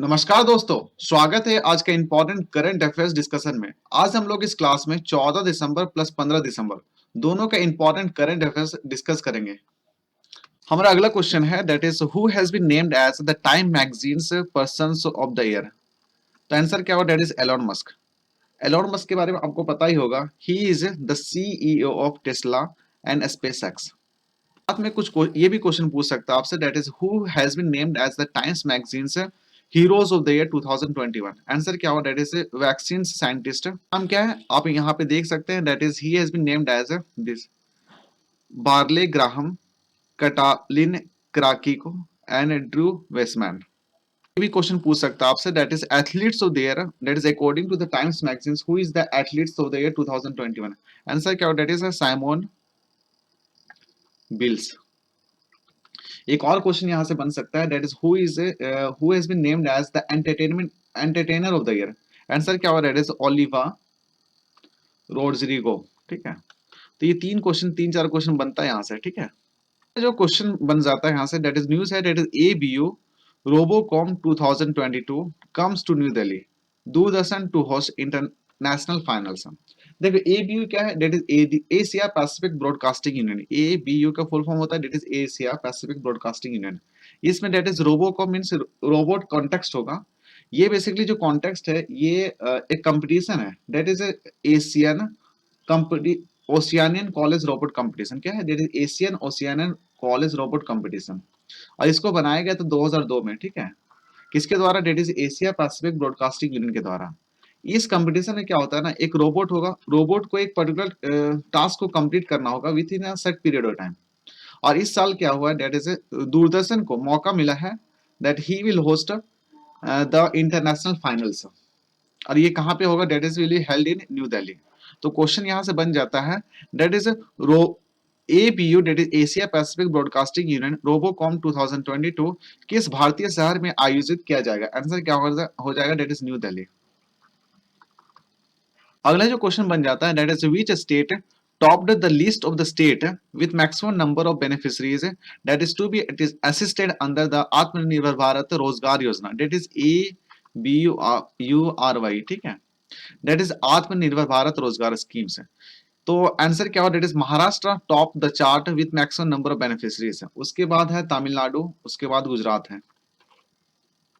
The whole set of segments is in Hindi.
नमस्कार दोस्तों, स्वागत है आज के इम्पोर्टेंट करंट अफेयर्स डिस्कशन में। आज हम लोग इस क्लास में 14 दिसंबर प्लस 15 दिसंबर दोनों का इम्पोर्टेंट करंट अफेयर्स डिस्कस करेंगे। हमारा अगला क्वेश्चन है that is who has been named as the Time magazine's persons of the year. तो आंसर क्या होगा? That is Elon Musk. Elon Musk के बारे में आपको पता ही होगा, he is the CEO of Tesla and SpaceX. साथ में ये भी क्वेश्चन पूछ सकता है आपसे, that is who has been named as the times magazine's heroes of the year 2021। Answer क्या होगा? That is vaccine scientist. नाम क्या है आप यहाँ पे देख सकते हैं, that is he has been named as this Barney Graham, Katalin Kariko and Drew Weissman. ये भी क्वेश्चन पूछ सकता है आपसे, that is athletes of the year, that is according to the times magazines who is the athletes of the year 2021। Answer क्या होगा? That is Simone Biles. एक और क्वेश्चन यहां से बन सकता है, that is who has been named as the entertainer of the year. Answer क्या होगा? That is Olivia Rodrigo. ठीक है, तो ये तीन चार क्वेश्चन बनता है यहाँ से। ठीक है, जो क्वेश्चन बन जाता है यहाँ से, दैट इज न्यूज है, that is ABU Robocon 2022 comes to New Delhi, Doordarshan to host international finals. देखो एबीयू क्या है? That is Asia Pacific Broadcasting Union. ABU का फुल फॉर्म होता है that is Asia Pacific Broadcasting Union. इसमें that is Robocon means robot context होगा। ये बेसिकली जो कॉन्टेक्स्ट है, ये एक कंपटीशन है, that is Asian Oceanian college robot competition. क्या है? That is Asian Oceanian college robot competition. और इसको बनाया गया था 2002 में। ठीक है, किसके द्वारा? That is Asia Pacific Broadcasting union के द्वारा। इस कंपटीशन में क्या होता है ना, एक रोबोट होगा, रोबोट को एक पर्टिकुलर टास्क को कंप्लीट करना होगा with in a set period of time. और इस साल क्या हुआ? दैट इज दूरदर्शन को मौका मिला है that he will host the international finals. और ये कहाँ पे होगा? That is will be held in New Delhi. तो क्वेश्चन यहाँ से बन जाता है, दैट इज रो ABU that is Asia Pacific Broadcasting Union Robocon 2022 किस भारतीय शहर में आयोजित किया जाएगा? आंसर क्या हो जाएगा? That is New Delhi. अगला जो क्वेश्चन बन जाता है, that is which state topped the list of the state with maximum number of beneficiaries that is to be it is assisted under the Atmanirbhar Bharat Rozgar Yojana. That is ABURY। ठीक है, दैट इज आत्मनिर्भर भारत रोजगार स्कीम से। तो आंसर क्या होगा? That is Maharashtra top the chart with maximum number of beneficiaries. उसके बाद है तमिलनाडु, उसके बाद गुजरात है।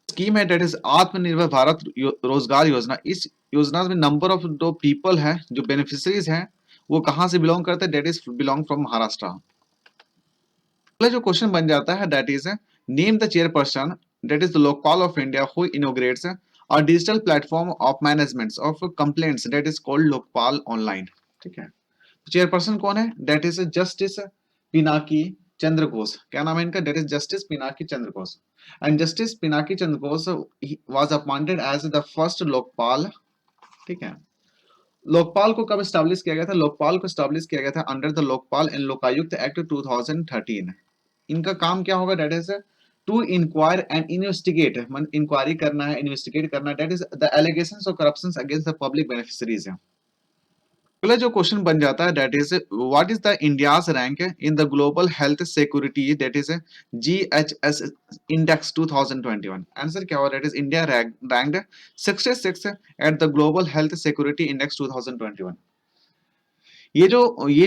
स्कीम है दैट इज आत्मनिर्भर भारत रोजगार योजना। इस योजना में नंबर ऑफ जो पीपल है, जो बेनिफिशरीज हैं, वो कहां से बिलोंग करते हैं? That is belong from Maharashtra. अगला जो क्वेश्चन बन जाता है, that is name the chairperson that is the Lokpal of India who inaugurates a digital platform of management of complaints that is called Lokpal online. ठीक है, चेयरपर्सन कौन है? That is justice Pinaki Chandra Ghosh. क्या नाम है इनका? That is justice Pinaki Chandra Ghosh. And justice Pinaki Chandra Ghosh was appointed as the first Lokpal. ठीक है, लोकपाल को कब स्टैब्लिश किया गया था? लोकपाल को स्टैब्लिश किया गया था under the Lokpal and Lokayukta act 2013। इनका काम क्या होगा? That is to inquire and investigate, मन इंक्वायरी करना है, इन्वेस्टिगेट करना है, that is the allegations of corruption against the public beneficiaries. अगला जो क्वेश्चन बन जाता है, that is what is the India's rank in the global health security that is GHS index 2021। Answer क्या होगा? That is India ranked 66 at the global health security index 2021। ये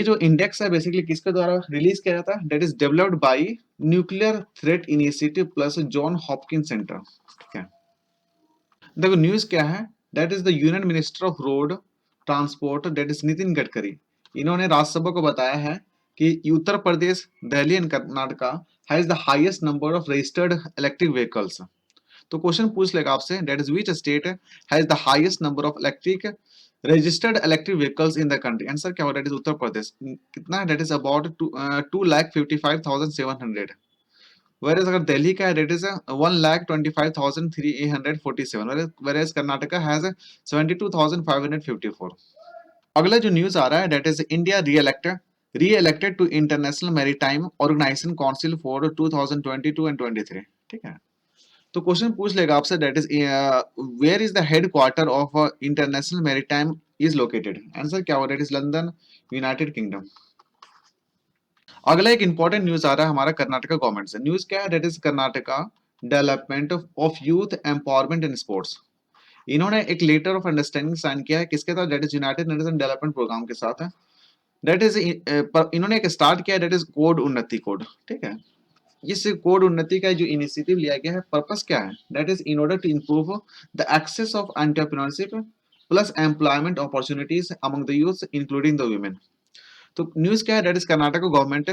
जो इंडेक्स है बेसिकली किसके द्वारा रिलीज किया जाता है? That is developed by Nuclear Threat Initiative plus Johns Hopkins Center. ठीक है, देखो न्यूज क्या है, that is the union minister of road transport that is Nitin Gadkari. इन्होंने राज्यसभा को बताया है कि Uttar Pradesh, Delhi and Karnataka has the highest number of registered electric vehicles. तो क्वेश्चन पूछ लेगा आपसे, that is which state has the highest number of electric registered electric vehicles in the country. Answer क्या होगा? That is Uttar Pradesh. कितना है? That is about 2,55,700। Whereas अगर दिल्ली का है, that is 1,25,347, whereas Karnataka has 72,554। अगला जो न्यूज आ रहा है, that is India re-elected to International Maritime Organization Council for 2022 and 23। ठीक है, तो क्वेश्चन पूछ लेगा आपसे, that is where is the headquarter of international maritime is located. Answer क्या होगा? that is London, United Kingdom. अगला एक इंपॉर्टेंट न्यूज आ रहा है हमारा कर्नाटका गवर्नमेंट से। न्यूज क्या है? That is Karnataka development of youth empowerment in sports. इन्होंने एक लेटर ऑफ अंडरस्टैंडिंग साइन किया है किसके साथ, that is United Nation development programme के साथ है। दैट इज इन्होंने एक स्टार्ट किया, that is code Unnati code, ठीक है। इस कोड उन्नति का जो इनिशिएटिव लिया गया है, पर्पस क्या है, that is in order to improve the access of entrepreneurship plus employment opportunities among the youth including the women. तो न्यूज क्या है, that is Karnataka government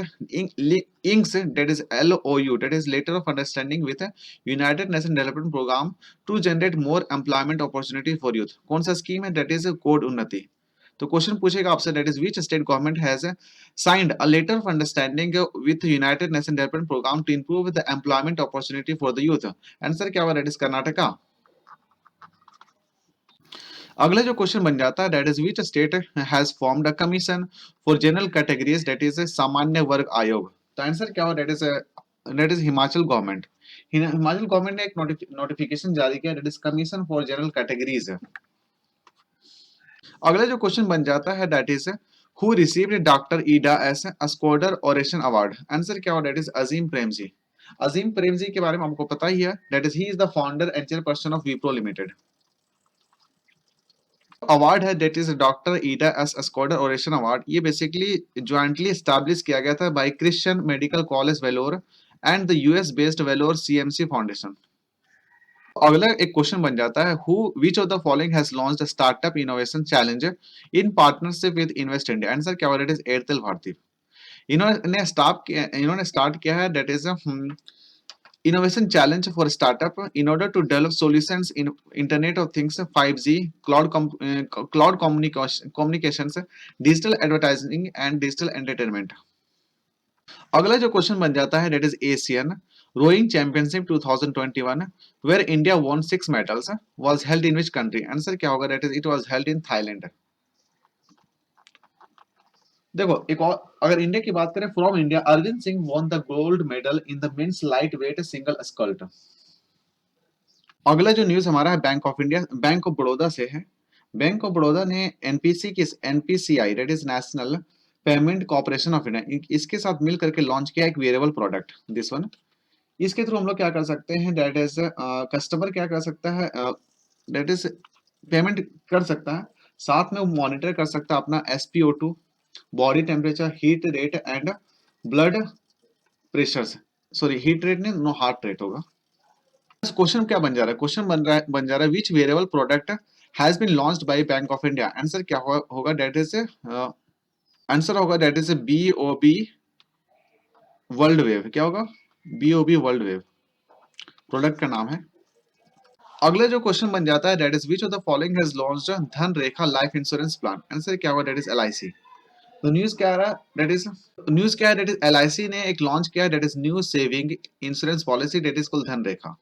inks that is LOU, that is letter of understanding with United Nation development programme to generate more employment opportunity for youth. कौन सा स्कीम है, दैट इज कोड उन्नति। तो क्वेश्चन पूछेगा आपसे, that is which state government has signed a letter of understanding with United Nation development programme to improve the employment opportunity for the youth. Answer क्या होगा, दैट इज कर्नाटका। अगला जो क्वेश्चन बन जाता है, that is which state has formed a commission for general categories, that is सामान्य वर्ग आयोग। तो आंसर क्या होगा, that is Himachal government. Himachal government ने एक नोटिफिकेशन जारी किया, that is commission for general categories. अगला जो क्वेश्चन बन जाता है, that is who received Doctor Ida S Scudder oration award. Answer क्या होगा, दैट इज अजीम प्रेमजी। अजीम प्रेमजी के बारे में आपको पता ही है, that is he is the founder and chairperson of Wipro Limited. Award है, that is Doctor Ida S Scudder oration award. ये बेसिकली ज्वाइंटली एस्टैब्लिश किया गया था by Christian Medical College Vellore and the US based Vellore CMC foundation. अगला एक क्वेश्चन बन जाता है, who which of the following has launched startup innovation challenge in partnership with Invest India. Answer क्या होगा, दैट इज एयरटेल भारती। इन्होंने स्टार्ट किया है, that is innovation challenge for startup in order to develop solutions in internet of things, 5G, cloud communications, digital advertising and digital entertainment। अगला जो क्वेश्चन बन जाता है, that is Asian rowing championship 2021 where India won 6 medals was held in which country. Answer क्या होगा, that is it was held in Thailand. देखो एक और, अगर इंडिया की बात करें, from India Arvind Singh won the gold medal in the men's lightweight single scull. अगला जो न्यूज हमारा है, बैंक ऑफ बड़ौदा से है। बैंक ऑफ बड़ौदा ने NPCI that is national payment corporation of India, इसके साथ मिल करके लॉन्च किया एक वेरिएबल प्रोडक्ट, दिस वन। इसके थ्रू हम लोग क्या कर सकते हैं, दैट इज कस्टमर क्या कर सकता है, दैट इज पेमेंट कर सकता है, साथ में मॉनिटर कर सकता है अपना SpO2, body temperature, heat rate and blood pressure. Sorry heat rate नहीं, नो हार्ट रेट होगा। क्वेश्चन क्या बन जा रहा है, क्वेश्चन बन जा रहा है which variable product has been launched by Bank of India. Answer क्या होगा, दैट इज आंसर होगा, that is BOB world wave. क्या होगा, BOB वर्ल्ड वेव प्रोडक्ट का नाम है। अगला जो क्वेश्चन बन जाता है, that is which of the following has launched धन रेखा लाइफ इंश्योरेंस प्लान। आंसर क्या होगा, दैट इज LIC। तो न्यूज क्या आ रहा है, दैट इज LIC ने एक लॉन्च किया है, that is new saving insurance policy, that is called धन रेखा।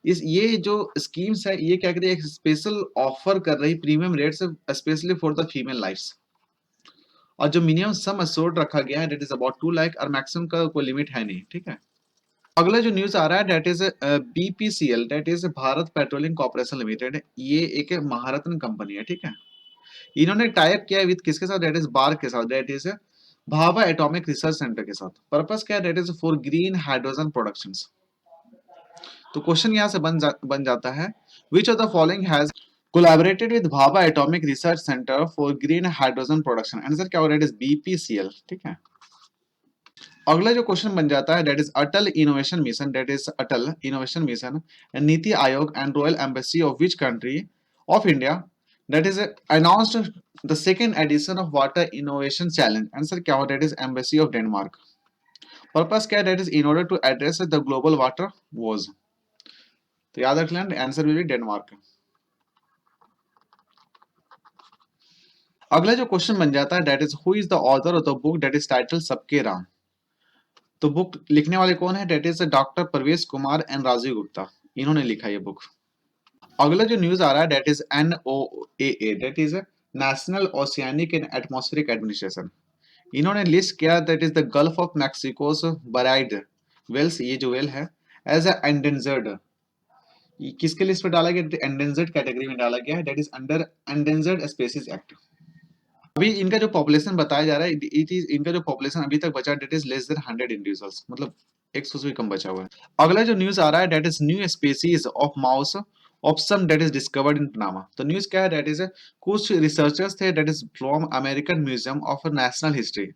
इस ये जो स्कीम्स है, ये क्या कर रही है, एक स्पेशल ऑफर कर रही premium rates specially for the female lifes. और जो मिनिमम सम अश्योर्ड रखा गया है, दैट इज अबाउट 2 लाख, और मैक्सिमम का कोई लिमिट है नहीं, ठीक है। अगला जो न्यूज आ रहा है, that is BPCL, that is Bharat petroleum corporation limited. ये एक महारत्न कंपनी है, ठीक है। इन्होंने टाइप किया है विद किसके साथ, दैट इज बार के साथ, that is Bhabha atomic research centre के साथ। पर्पस क्या है, that is for green hydrogen productions. तो क्वेश्चन यहाँ से बन जाता है, विच of the following has collaborated with Bhabha atomic research centre for green hydrogen production. Answer क्या होगा, दैट इज BPCL, ठीक है। अगला जो क्वेश्चन बन जाता है, that is Atal innovation mission, that is Atal innovation mission Niti Aayog and royal embassy of which country of India, that is announced the second edition of water innovation challenge. Answer क्या होगा, that is embassy of Denmark. Purpose क्या है, that is in order to address the global water woes. तो याद रख लें, आंसर विल बी डेनमार्क। अगला जो क्वेश्चन बन जाता है, that is who is the author of the book that is title सबके राम। तो बुक लिखने वाले कौन है, दैट इज डॉक्टर प्रवेश कुमार एंड राजीव गुप्ता, इन्होंने लिखा ये बुक। अगला जो न्यूज आ रहा है, that is NOAA, that is National Oceanic and Atmospheric Administration. इन्होंने लिस्ट किया, that is the Gulf of Mexico's Bryde's whales, ये जो वेल है, एज एंडेंजर्ड। किसके लिस्ट में डाला गया, एंडेंजर्ड कैटेगरी में डाला गया है, that is under endangered species act. अभी इनका जो पॉपुलेशन बताया जा रहा है, इट इज इनका जो पॉपुलेशन अभी तक बचा, that is less than 100 individuals, मतलब 100 से भी कम बचा हुआ है। अगला जो न्यूज आ रहा है that is new species of mouse opossum that is discovered in Panama. तो न्यूज क्या है दैट इज कुछ रिसर्चर्स थे that is from American museum of national history,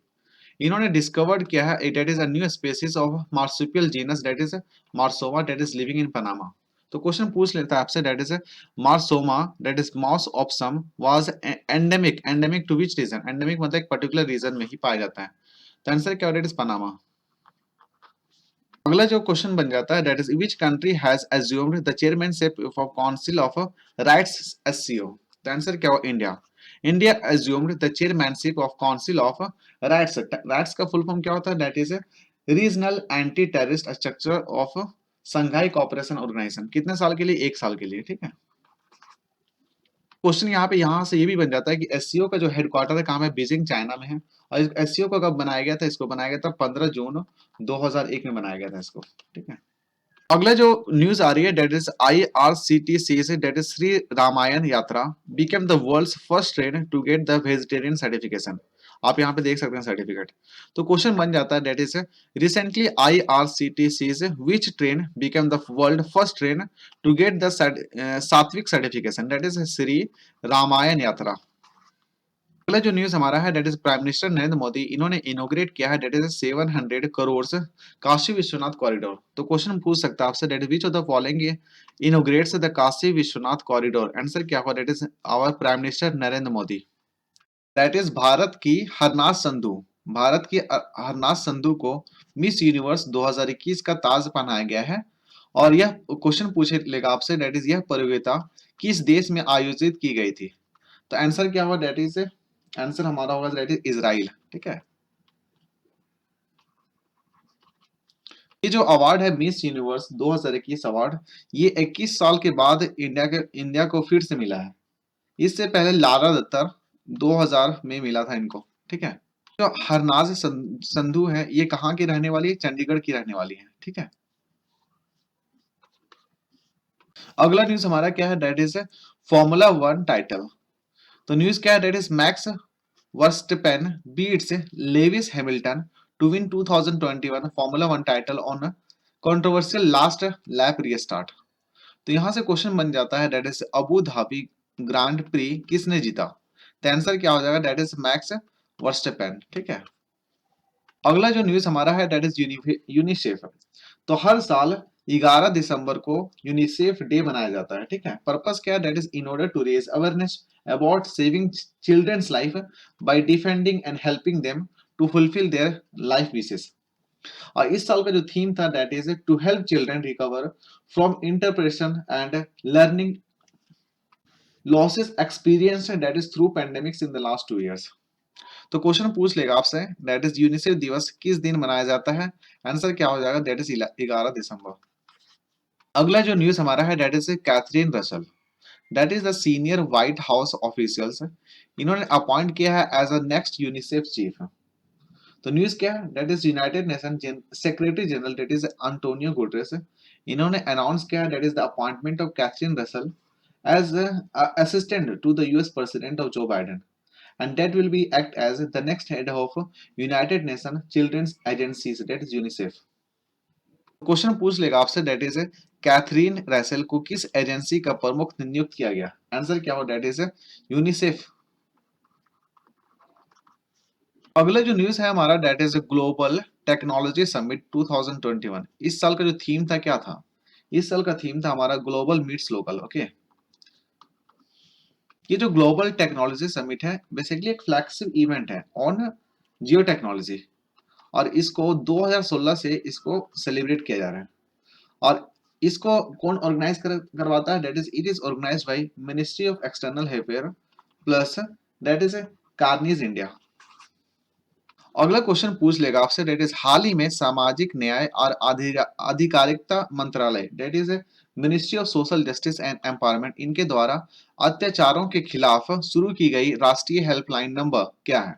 इन्होंने डिस्कवर्ड किया है that is a new species of marsupial genus that is Marmosa that is living in Panama. तो क्वेश्चन पूछ लेता है आपसे that is Marmosa that is mouse opossum was endemic to which region, endemic मतलब एक पर्टिकुलर रीजन में ही पाया जाता है। तो आंसर क्या दैट इज पनामा। अगला जो क्वेश्चन बन जाता है that is which country has assumed the chairmanship of council of RATS SCO. तो आंसर क्या हो India. India assumed the chairmanship of council of RATS. RATS का फुल फॉर्म क्या होता है that is regional anti terrorist structure of Shanghai cooperation organisation. कितने साल के लिए, 1 साल के लिए, ठीक है। क्वेश्चन यहाँ से ये भी बन जाता है कि एससीओ का जो हेडक्वार्टर है कहाँ है, बीजिंग चाइना में है। और एससीओ को कब बनाया गया था, इसको बनाया गया था 15 जून 2001 में बनाया गया था इसको, ठीक है। अगला जो न्यूज आ रही है डेट इज IRCTC से that is Shri Ramayana Yatra became the world's first train to get the vegetarian certification. आप यहाँ पे देख सकते हैं सर्टिफिकेट। तो क्वेश्चन बन जाता है डेट इज रिसेंटली IRCTC से which train became the world first train to get the Sattvik certification that is Shri Ramayana Yatra. अगला जो न्यूज हमारा है that is prime minister Narendra Modi, इन्होंने इनोग्रेट किया है that is 700 crore Kashi Vishwanath corridor. तो क्वेश्चन पूछ सकता है आपसे that which of the following inaugurates the Kashi Vishwanath corridor. Answer क्या होगा that is our prime minister Narendra Modi. That is Bharat की हरनाज संधू। भारत की हरनाज संधू को मिस यूनिवर्स 2021 का ताज पहनाया गया है। और यह क्वेश्चन पूछे लेगा आपसे डेट इज यह प्रतियोगिता किस देश में आयोजित की गई थी। तो आंसर क्या होगा डेट इज आंसर हमारा होगा दैट इज इजराइल, ठीक है। ये जो अवार्ड है मिस यूनिवर्स 2021 अवार्ड, ये 21 साल के बाद इंडिया को फिर से मिला है। इससे पहले लारा दत्तर 2000 में मिला था इनको, ठीक है। जो हरनाज संधू है ये कहाँ की रहने वाली है, चंडीगढ़ की रहने वाली है, ठीक है। अगला न्यूज हमारा क्या है दैट इज फॉर्मूला 1 टाइटल। तो न्यूज क्या है that is Max Verstappen beats Lewis Hamilton to win 2021 formula 1 title on controversial last lap restart. तो यहां से क्वेश्चन बन जाता है that is Abu Dhabi Grand Prix किसने जीता। तो आंसर क्या हो जाएगा दैट इज मैक्स वर्स्टपेन, ठीक है। अगला जो न्यूज हमारा है दैट इज यूनिसेफ। तो हर साल 11 दिसंबर को यूनिसेफ डे मनाया जाता है, ठीक है। पर्पस क्या है that is in order to raise awareness about saving children's life by defending and helping them to fulfil their life wishes. और इस साल का जो थीम था that is to help children recover from interruption and learning losses experienced that is through pandemics in the last 2 years। तो क्वेश्चन पूछ लेगा आपसे दैट इज यूनिसेफ दिवस किस दिन मनाया जाता है। आंसर क्या हो जाएगा दैट इज 11 दिसंबर। अगला जो न्यूज हमारा है that is Catherine Russell, that is the senior White House officials, इन्होंने अपॉइंट किया है as a next UNICEF chief. तो न्यूज क्या है that is United Nation secretary general that is Antonio Guterres, इन्होंने अनाउंस किया है that is the appointment of Catherine Russell as assistant to the US president of Joe Biden, and that will be act as the next head of United Nations Children's Agencies that is UNICEF। Question पूछ लेगा आपसे दैट इज कैथरीन रैसल को किस एजेंसी का प्रमुख नियुक्त किया गया। आंसर क्या हो दैट इज यूनिसेफ। अगला जो न्यूज है हमारा that is global technology summit 2021। इस साल का जो थीम था क्या था, इस साल का थीम था हमारा ग्लोबल मीट्स लोकल, ओके। ये जो ग्लोबल टेक्नोलॉजी समिट है बेसिकली एक फ्लैगशिप इवेंट है ऑन जियो टेक्नोलॉजी, और इसको 2016 से इसको सेलिब्रेट किया जा रहा है। और इसको कौन ऑर्गेनाइज करवाता है that is it is organised by ministry of external affair plus that is Carnegie India. अगला क्वेश्चन पूछ लेगा आपसे दैट इज हाल ही में सामाजिक न्याय और आधिकारिकता मंत्रालय that is ministry of social justice and empowerment, इनके द्वारा अत्याचारों के खिलाफ शुरू की गई राष्ट्रीय हेल्पलाइन नंबर क्या है।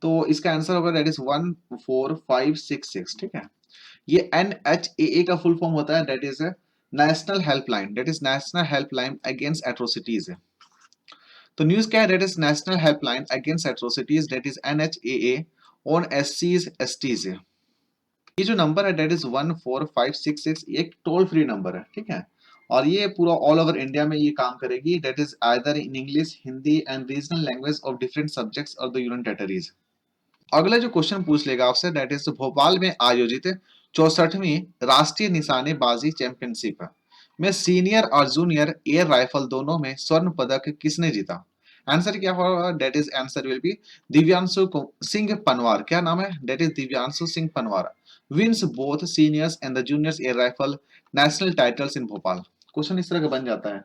तो इसका आंसर होगा दैट इज 14566, ठीक है। ये NHAA का फुल फॉर्म होता है that is national helpline, that is national helpline against atrocities. तो न्यूज क्या है that is national helpline against atrocities that is NHAA on SCs STs। ये जो नंबर है डेट इज 14566, एक टोल फ्री नंबर है, ठीक है। और ये पूरा ऑल ओवर इंडिया में ये काम करेगी। That is either in English, Hindi and regional language of different subjects और द यूनियन टेरिटरीज। अगला जो क्वेश्चन पूछ लेगा आपसे डेट इज भोपाल में आयोजित 64वीं राष्ट्रीय निशानेबाजी चैंपियनशिप में सीनियर और जूनियर एयर राइफल दोनों में स्वर्ण पदक किसने जीता? आंसर क्या होगा? That is answer will be Divyanshu Singh Panwar. क्या नाम है? That is Divyanshu Singh Panwar wins both seniors and the juniors air rifle national titles in Bhopal. Question इस तरह का बन जाता है।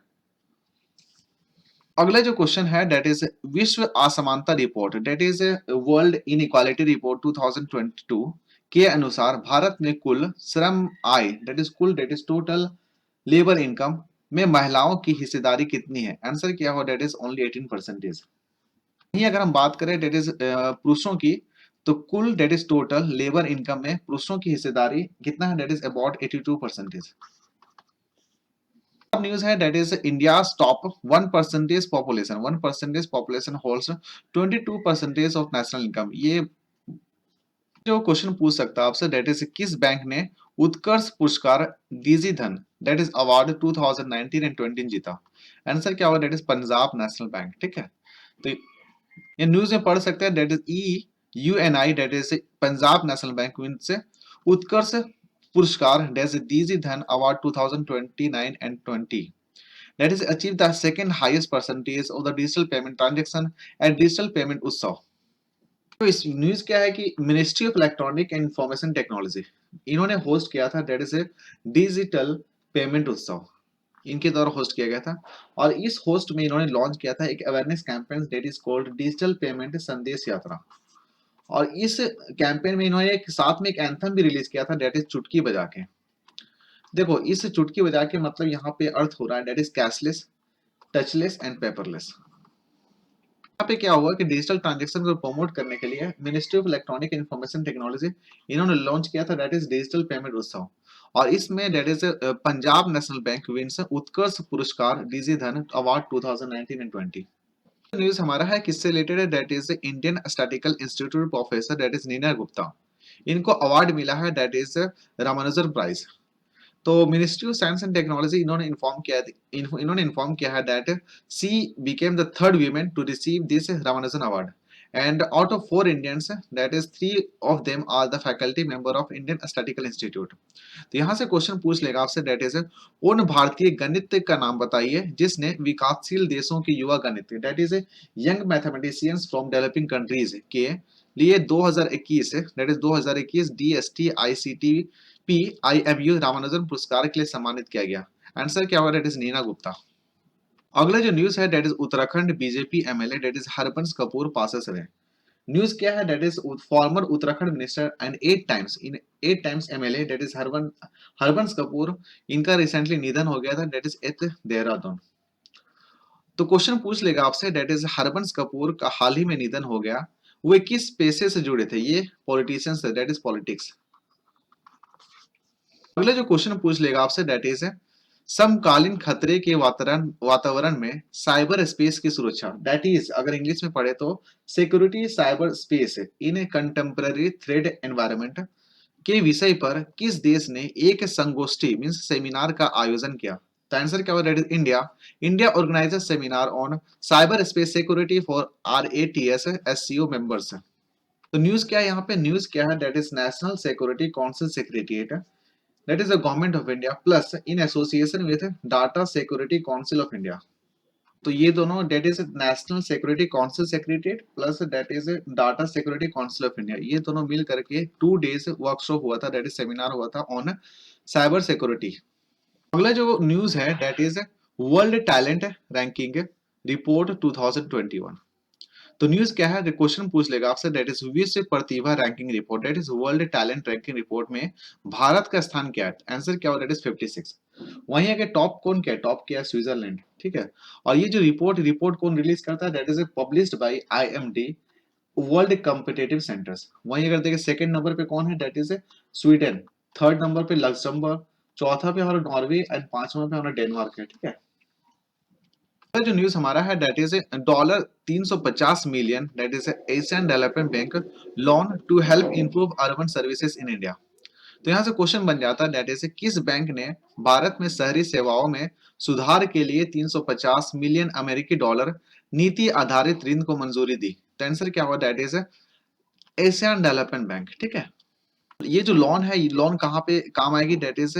अगला जो क्वेश्चन है डेट इज विश्व असमानता report, that is world inequality report 2022 के अनुसार भारत में कुल श्रम आय, that is total labour income में महिलाओं की हिस्सेदारी कितनी है? आंसर क्या हो? That is only 18%। वहीं अगर हम बात करें डेट इज पुरुषों की, तो कुल that is total labour income में पुरुषों की हिस्सेदारी कितना है? That is about 82%। न्यूज है that is India top 1% population holds 22% of national income. ये जो क्वेश्चन पूछ सकता है आपसे डेट इज किस बैंक ने उत्कर्ष पुरस्कार डीजी धन डेट इज अवार्ड 2019 एंड 20 जीता? आंसर क्या होगा? That is Punjab national bank, ठीक है। तो ये न्यूज में पढ़ सकते हैं that is EUNI that is Punjab national bank wins Utkarsh Puraskar that is Digi Dhan award 2029 and 20 that is achieved the second highest percentage of the digital payment transaction at digital payment उत्सव। तो इस न्यूज क्या है कि ministry of electronic and information technology इन्होंने होस्ट किया था that is a digital payment Utsav, इनके द्वारा होस्ट किया गया था। और इस होस्ट में इन्होंने लॉन्च किया था एक awareness campaign that is called digital payment Sandesh Yatra. और इस कैंपेन में इन्होंने एक साथ में एक एंथम भी रिलीज किया था डेट इज चुटकी बजा के। देखो इस चुटकी बजा के मतलब यहाँ पे अर्थ हो रहा है that is cashless, touchless and paperless. यहाँ पे क्या हुआ कि डिजिटल ट्रांजैक्शन को प्रमोट करने के लिए ministry of electronic and information technology इन्होंने लॉन्च किया था that is digital payment Utsav. और इसमें that is Punjab national bank wins Utkarsh Puraskar Digi Dhan award 2019 and 20। News हमारा है किससे रिलेटेड है? That is Indian statistical institute professor that is Neena Gupta, इनको अवार्ड मिला है डेट इज रामानुजन प्राइज। तो ministry of science and technology इन्होंने इन्फॉर्म किया है that she became the third women to receive this Ramanujan award and out of 4 Indians that is 3 of them are the faculty member of Indian statistical institute. तो यहाँ से क्वेश्चन पूछ लेगा आपसे डेट इज उन भारतीय गणित का नाम बताइए जिसने विकासशील देशों के युवा गणित that is young mathematicians from developing countries के लिए 2021 that is 2021 DST ICT PIMU Ramanujan पुरस्कार के लिए सम्मानित किया गया। आंसर क्या होगा? That is Neena Gupta. अगला जो न्यूज है that is Uttarakhand BJP MLA that is Harbans Kapoor passes away. News क्या है? That is former Uttarakhand minister and 8 times MLA that is Harbans Kapoor, इनका रिसेंटली निधन हो गया था डेट इज एट देहरादून। तो क्वेश्चन पूछ लेगा आपसे डेट इज हरबंस कपूर का हाल ही में निधन हो गया, वे किस पेशे से जुड़े थे? ये पॉलिटिशियन थे डेट इज पॉलिटिक्स। अगला जो क्वेश्चन पूछ लेगा आपसे डेट इज समकालीन खतरे के वातावरण में साइबर स्पेस की सुरक्षा डेट इज अगर इंग्लिश में पढ़े तो security cyber space in A contemporary thread environment के विषय पर किस देश ने एक संगोष्ठी मींस सेमिनार का आयोजन किया? तो आंसर क्या होगा? That is India. India organises seminar on cyber space security for RATS SCO members. तो न्यूज क्या है यहाँ पे? न्यूज क्या है? That is national security council secretariat that is the government of India plus in association with Data Security Council of India। तो ये दोनों that is National Security Council Secretariat plus that is Data Security Council of India, ये दोनों मिल करके 2 days वर्कशॉप हुआ था that is सेमिनार हुआ था ऑन साइबर सिक्योरिटी। अगला जो न्यूज है that is world talent ranking report 2021। तो न्यूज क्या है? क्वेश्चन पूछ लेगा आपसे डेट इज विश्व प्रतिभा ranking report that is world talent ranking report में भारत का स्थान क्या है? आंसर क्या होगा? That is 56। वहीं अगर टॉप कौन क्या है? टॉप क्या है? स्विट्जरलैंड, ठीक है। और ये जो रिपोर्ट कौन रिलीज करता है? That is published by IMD world competitive centres. वहीं अगर देखें सेकंड नंबर पे कौन है? That is Sweden, third number पे लक्समबर्ग, चौथा पे हमारा नॉर्वे एंड पांचवा पे हमारा डेनमार्क है, ठीक है। जो न्यूज हमारा है that is $350 million that is Asian development bank loan to help improve urban services in India. तो यहाँ से क्वेश्चन बन जाता है दैट इज किस बैंक ने भारत में शहरी सेवाओं में सुधार के लिए 350 मिलियन अमेरिकी डॉलर नीति आधारित ऋण को मंजूरी दी। तो आंसर क्या होगा that is Asian development bank. ठीक है, ये जो लोन है ये लोन कहाँ पे काम आएगी दैट इज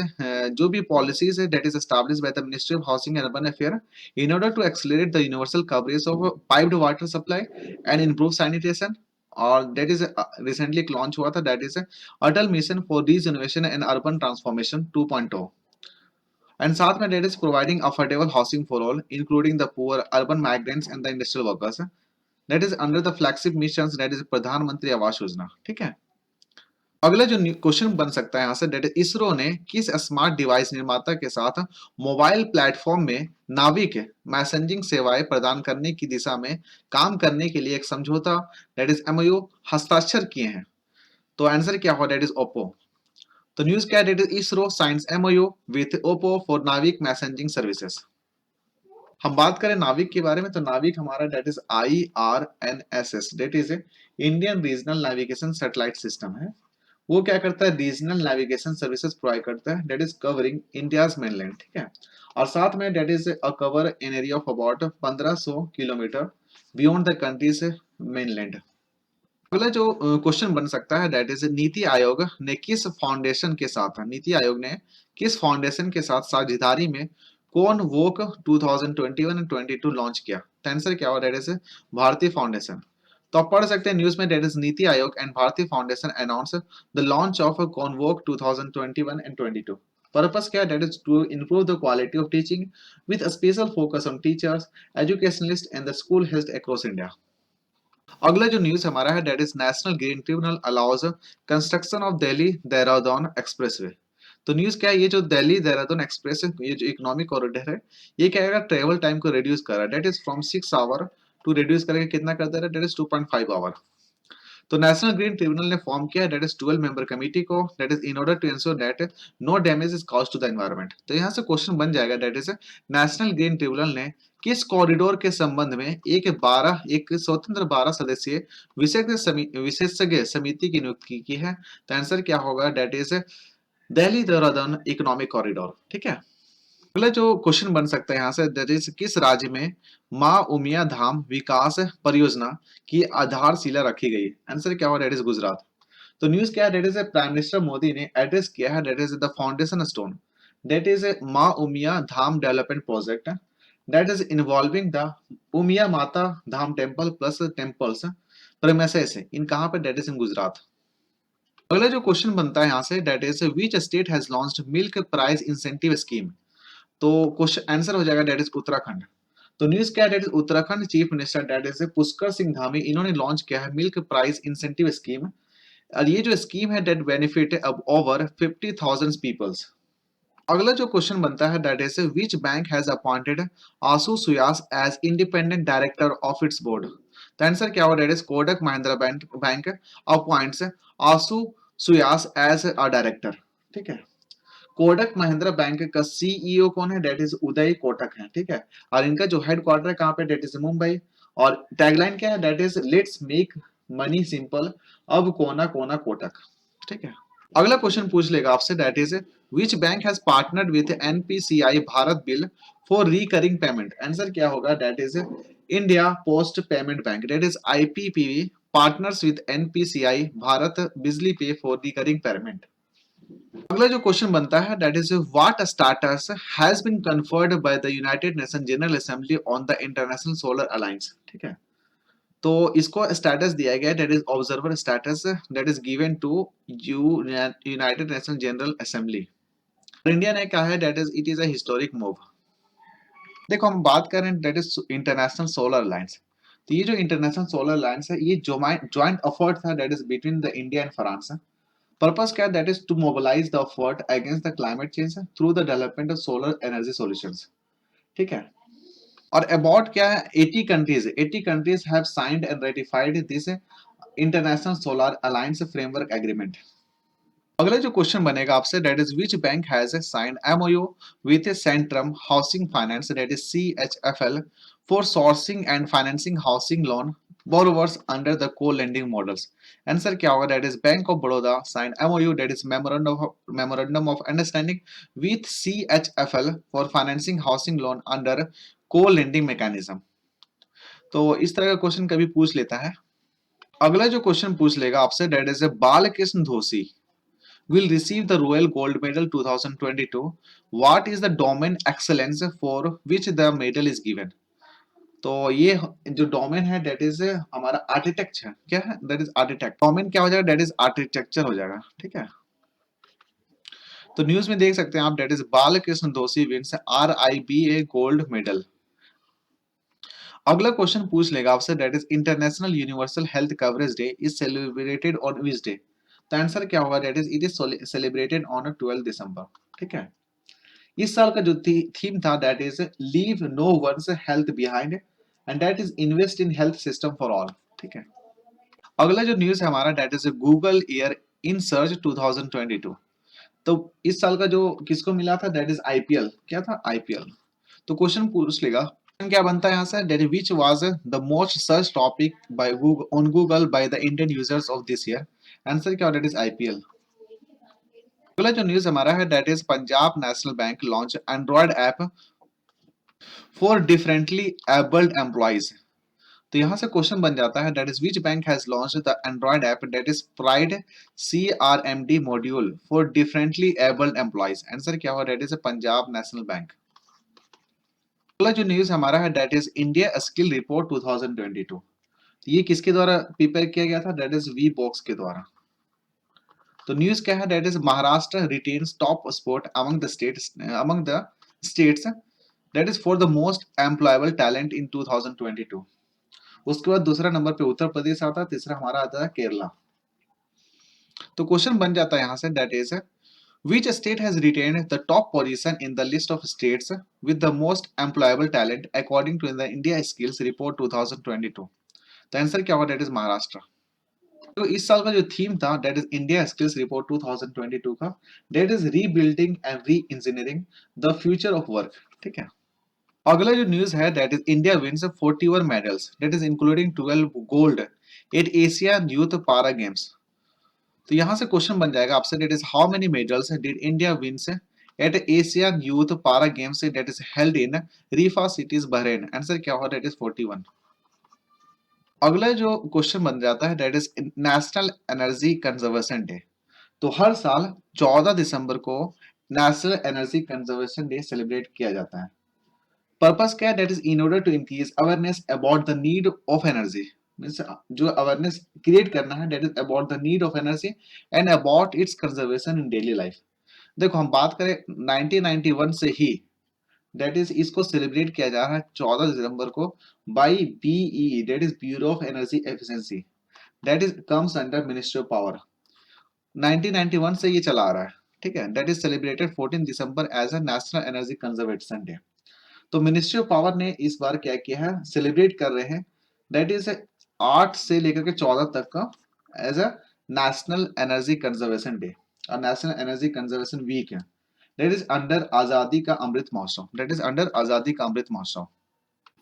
जो भी पॉलिसीज है that is established by the ministry of housing and urban affair in order to accelerate the universal coverage of piped water supply and improve sanitation, और दैट इज रिसेंटली लॉन्च हुआ था that is Atal mission for regeneration and urban transformation 2.0, and साथ में that is providing affordable housing for all including the poor urban migrants and the industrial workers, that is under the flagship mission that is प्रधानमंत्री आवास योजना। ठीक है, अगला जो क्वेश्चन बन सकता है यहाँ से डेट इसरो ने किस स्मार्ट डिवाइस निर्माता के साथ मोबाइल प्लेटफॉर्म में नाविक मैसेजिंग सेवाएं प्रदान करने की दिशा में काम करने के लिए एक समझौता डेट इज एमओयू हस्ताक्षर किए हैं। तो आंसर क्या होगा डेट इज ओप्पो। तो न्यूज क्या that is ISRO signs MoU with Oppo for NavIC messaging services. हम बात करें नाविक के बारे में तो नाविक हमारा that is IRNSS that is Indian regional navigation satellite system है। वो क्या करता है रीजनल नेविगेशन सर्विसेज प्रोवाइड करता है that is covering India's mainland. ठीक है, और साथ में that is a cover in area of about 1500 kilometre beyond the country's mainland. अगला जो क्वेश्चन बन सकता है दैट इज नीति आयोग ने किस फाउंडेशन के साथ नीति आयोग ने किस फाउंडेशन के साथ साझेदारी में कौन वोक 2021 एंड 22 लॉन्च किया। तो आंसर क्या होगा दैट इज भारतीय फाउंडेशन। तो आप पढ़ सकते हैं न्यूज में दैट इज नीति Aayog and Bharatiya foundation announce the launch of convoke 2021 and 22। Purpose क्या है that is to improve the quality of teaching with a special focus on teachers, educationalists and the school health across India। अगला जो न्यूज हमारा है that is national green tribunal allows construction of Delhi Dehradun expressway. तो न्यूज क्या है ये जो दिल्ली देहरादून एक्सप्रेस है ये जो इकोनॉमिक कॉरिडोर है ये क्या है ट्रेवल टाइम को रिड्यूस कर रहा है that is from 6 hour to reduce करके कितना कर दे रहा है दैट इज 2.5 आवर। तो नेशनल ग्रीन ट्रिब्यूनल ने फॉर्म किया दैट इज 12 मेंबर कमेटी को that is in order to ensure that no damage is caused to the environment. तो यहाँ से क्वेश्चन बन जाएगा that is national green tribunal ने किस कॉरिडोर के संबंध में एक स्वतंत्र 12 सदस्यीय विशेषज्ञ समिति की नियुक्ति की है। तो आंसर क्या होगा that is Delhi Dehradun economic corridor. ठीक है, अगला जो क्वेश्चन बन सकता है यहाँ से दैट इज किस राज्य में माँ उमिया धाम विकास परियोजना की आधारशिला रखी गई। आंसर क्या होगा दैट इज गुजरात। तो न्यूज क्या है that is prime minister Modi ने एड्रेस किया है that is the foundation stone that is Maa Umiya Dham development project that is involving the Umiya Mata Dham temple plus temples premises in कहाँ पे दैट इज इन गुजरात। अगला जो क्वेश्चन बनता है यहाँ से that is which state has launched milk price incentive scheme. तो क्वेश्चन आंसर हो जाएगा दैट इज उत्तराखंड। तो न्यूज क्या है that is Uttarakhand chief minister that is Pushkar Singh Dhami इन्होंने लॉन्च किया है मिल्क प्राइस इंसेंटिव स्कीम, और ये जो स्कीम है दैट बेनिफिट अब ओवर 50,000 पीपल्स। अगला जो क्वेश्चन बनता है that is which bank has appointed Ashu Suyash as independent director of its board. तो आंसर क्या होगा that is Kotak Mahindra bank appoints Ashu Suyash as a director. ठीक है, कोटक महिंद्रा बैंक का सीईओ कौन है दैट इज उदय कोटक है। ठीक है, और इनका जो हेडक्वार्टर है कहाँ पे दैट इज मुंबई, और टैगलाइन क्या है that is let's make money simple अब कोना कोना कोटक। ठीक है, अगला क्वेश्चन पूछ लेगा आपसे that is which bank has partnered with NPCI Bharat bill for recurring payment. Answer क्या होगा that is India post payment bank that is IPPB partners with NPCI Bharat बिजली पे फॉर रिकरिंग पेमेंट। अगला जो क्वेश्चन बनता है that is what status has been conferred by the United Nation general assembly on the international solar alliance. ठीक है, तो इसको स्टेटस दिया गया that is observer status that is given to United Nation general assembly. India ने कहा है that is it is a historic move. देखो हम बात कर रहे हैं that is international solar alliance. तो ये जो इंटरनेशनल सोलर अलायंस है ये ज्वाइंट एफर्ट था that is between the India and France. Purpose क्या that is to mobilise the effort against the climate change through the development of solar energy solutions. ठीक है, और अबाउट क्या है 80 countries have signed and ratified this international solar alliance framework agreement. अगला जो क्वेश्चन बनेगा आपसे that is which bank has signed MOU with housing finance that is CHFL for sourcing and financing housing loan borrowers under the co-lending models. Answer क्या होगा? That is Bank of Baroda signed MOU, that is memorandum of understanding with CHFL for financing housing loan under co-lending mechanism. तो इस तरह का क्वेश्चन कभी पूछ लेता है। अगला जो क्वेश्चन पूछ लेगा आपसे, that is बालकृष्ण दोषी will receive the Royal Gold Medal 2022. What is the domain excellence for which the medal is given? तो ये जो डोमेन है डेट इज हमारा आर्किटेक्चर, क्या है? That is architect. डोमेन क्या हो जाएगा? डेट इज आर्किटेक्चर हो जाएगा, ठीक है। तो न्यूज में देख सकते हैं आप, date is Balkrishna Doshi wins RIBA gold medal. अगला क्वेश्चन पूछ लेगा आपसे, that is international universal health coverage day is celebrated on which day? तो आंसर क्या होगा? That is it is celebrated on 12 December, ठीक है। इस साल का जो थीम था, that is leave no one's health behind and that is invest in health system for all, ठीक है। अगला जो न्यूज है हमारा, that is Google year in search 2022। तो इस साल का जो किसको मिला था? That is IPL। क्या था? IPL। तो क्वेश्चन पूछ लेगा, क्या बनता है यहाँ से? That which was the most search topic by Google on Google by the Indian users of this year? Answer क्या? That is IPL। अगला जो न्यूज हमारा है, that is Punjab national bank launch Android app for differently abled employees. तो यहां से क्वेश्चन बन जाता है, that is which bank has launched the Android app that is pride CRMD module for differently abled employees? Answer क्या होगा? That is Punjab national bank. अगला जो न्यूज हमारा है, that is India skill report 2022। ये किसके द्वारा प्रिपेयर किया गया था? दैट इज वी बॉक्स के द्वारा। तो न्यूज क्या है? That is Maharashtra retains top sport among the states that is for the most employable talent in 2022। उसके बाद दूसरा नंबर पे उत्तर प्रदेश आता है, तीसरा हमारा आता है केरला। तो क्वेश्चन बन जाता है यहां से, that is which state has retained the top position in the list of states with the most employable talent according to the India Skills Report 2022? तो आंसर क्या होगा? That is Maharashtra. तो इस साल का जो थीम था, that is India skills report 2022 का, that is rebuilding and reengineering the future of work, ठीक है। अगला जो न्यूज है, that is India wins 41 medals that is including 12 gold at Asia youth para games. तो यहां से क्वेश्चन बन जाएगा आपसे, that is how many medals did India wins at Asia youth para games that is held in Riffa cities Bahrain? Answer क्या होगा? That is 41। अगला जो क्वेश्चन बन जाता है, that is national energy conservation day. तो हर साल 14 दिसंबर को national energy conservation day celebrate किया जाता है। पर्पस क्या है? That is in order to increase awareness about the need of energy. Means जो अवेयरनेस क्रिएट करना है, that is about the need of energy and about its conservation in daily life. देखो हम बात करें 1991 से ही, दैट इज इसको सेलिब्रेट किया जा रहा है 14 दिसंबर को by BEE, that is bureau of energy efficiency, that is comes under ministry of power. 1991 से ये चला आ रहा है, ठीक है। That is celebrated 14 December as a national energy conservation day. तो मिनिस्ट्री ऑफ पावर ने इस बार क्या किया है? सेलिब्रेट कर रहे हैं, दैट इज 8 से लेकर के 14 तक का as a national energy conservation day और नेशनल एनर्जी कंजर्वेशन वीक है। That is under Azadi ka Amrit Mahotsav, that is under Azadi ka Amrit Mahotsav.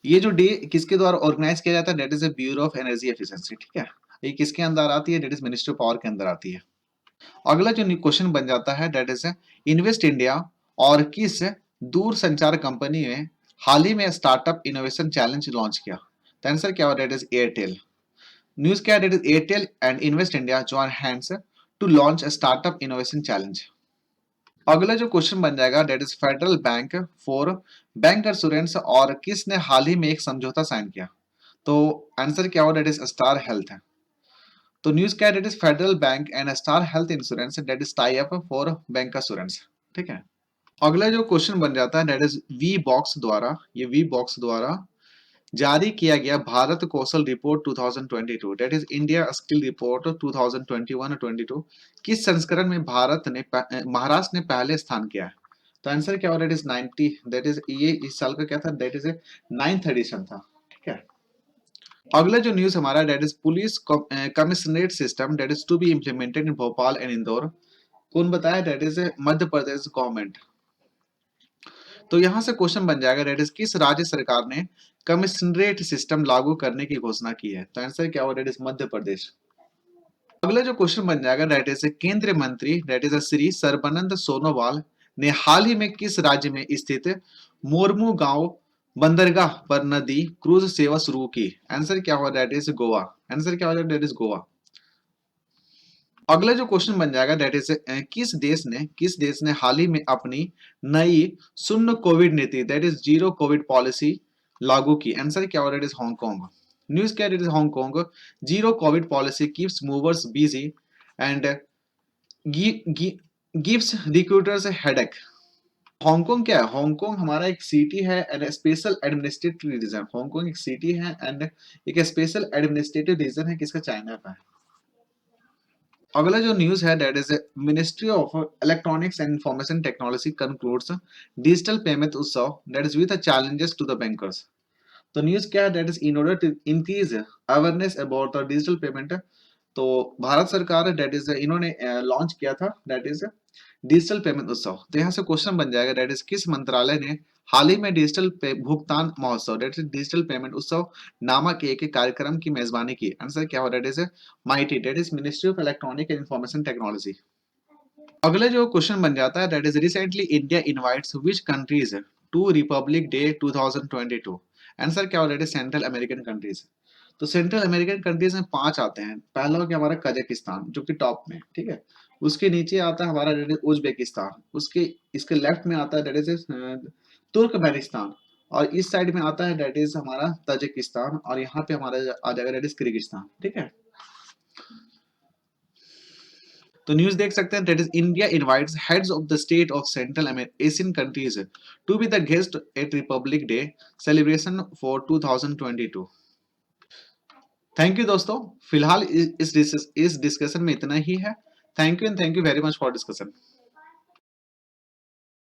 ये जो डे किसके द्वारा ऑर्गेनाइज किया जाता है? That is bureau of energy efficiency, ठीक है। ये किसके अंदर आती है? That is ministry of power के अंदर आती है। अगला जो क्वेश्चन बन जाता है, दैट इज इन्वेस्ट इंडिया और किस दूर संचार कंपनी ने हाल ही में स्टार्टअप इनोवेशन चैलेंज लॉन्च किया? तो आंसर क्या होगा? That is Airtel. न्यूज क्या है? That is Airtel and Invest India join hands to launch startup innovation challenge. अगला जो क्वेश्चन बन जाएगा, that is Federal Bank for bank insurance और किसने हाल ही में एक समझौता साइन किया? तो आंसर क्या होगा? दैट इज स्टार हेल्थ है। तो न्यूज क्या है? That is Federal bank and star health insurance that is tie up for bank insurance, ठीक है। अगला जो क्वेश्चन बन जाता है, दैट इज वी बॉक्स द्वारा, ये वी बॉक्स द्वारा जारी किया गया भारत कौशल report 2022, that is India skill report 2021-22 किस संस्करण में भारत ने महाराष्ट्र ने पहले स्थान किया है? तो आंसर क्या होगा? दैट इज 90, दैट इज ये इस साल का क्या था? दैट इज 9th एडिशन था, ठीक है। अगला जो न्यूज हमारा, that is police commissionerate system that is to be implemented in Bhopal and Indore. कौन बताया? That is Madhya Pradesh government. तो यहाँ से क्वेश्चन बन जाएगा दैट इज किस राज्य सरकार ने कमिश्नरेट सिस्टम लागू करने की घोषणा की है? तो आंसर क्या होगा? दैट इज मध्य प्रदेश। अगला जो क्वेश्चन बन जाएगा दैट इज केंद्रीय मंत्री दैट इज श्री सर्बानंद सोनोवाल ने हाल ही में किस राज्य में स्थित मोरमू गांव बंदरगाह पर नदी क्रूज सेवा शुरू की? आंसर क्या होगा? That is Goa. आंसर क्या होगा? That is Goa. अगला जो क्वेश्चन बन जाएगा दैट इज किस देश ने हाल ही में अपनी नई शून्य कोविड नीति that is zero Covid policy लागू की? आंसर क्या होगा? That is Hong Kong. न्यूज क्या? That is Hong Kong zero Covid policy keeps movers busy and gives recruiters headache. Hong Kong क्या है? हांगकांग हमारा एक सिटी है and special administrative region. Hong Kong एक सिटी है एंड एक स्पेशल एडमिनिस्ट्रेटिव रीजन है किसका? चाइना का है। अगला जो न्यूज है that is ministry of electronics and information technology concludes digital payment उत्सव that is with challenges to the bankers. तो न्यूज क्या है? That is in order to increase awareness about the digital payment. तो भारत सरकार दैट इज इन्होंने लॉन्च किया था दैट इज डिजिटल पेमेंट उत्सव। तो यहाँ से क्वेश्चन बन जाएगा दैट इज किस मंत्रालय ने हाल ही में भुगतान महोत्सव दैट इज डिजिटल पेमेंट उत्सव नामक एक कार्यक्रम की मेजबानी की? आंसर क्या हो? That is MeitY that is ministry of electronic and information technology. अगला जो क्वेश्चन बन जाता है that is recently India invites which countries to Republic Day 2022? Answer क्या हो? That is central American countries. तो सेंट्रल अमेरिकन कंट्रीज में 5 आते हैं। पहला हो गया हमारा कजाकिस्तान जो कि टॉप में, ठीक है। उसके नीचे आता है हमारा दैट इज उज्बेकिस्तान। उसके इसके लेफ्ट में आता है दैट इज तुर्कमेनिस्तान। और इस साइड में आता है दैट इज हमारा ताजिकिस्तान। और यहाँ पे हमारा आ जाएगा दैट इज किर्गिस्तान, ठीक है। तो न्यूज देख सकते हैं that is India invites heads of the state of central Asian countries to be the guest at Republic Day celebration for 2022। Thank you दोस्तों, फिलहाल इस डिस्कशन में इतना ही है। Thank you and thank you very much for discussion.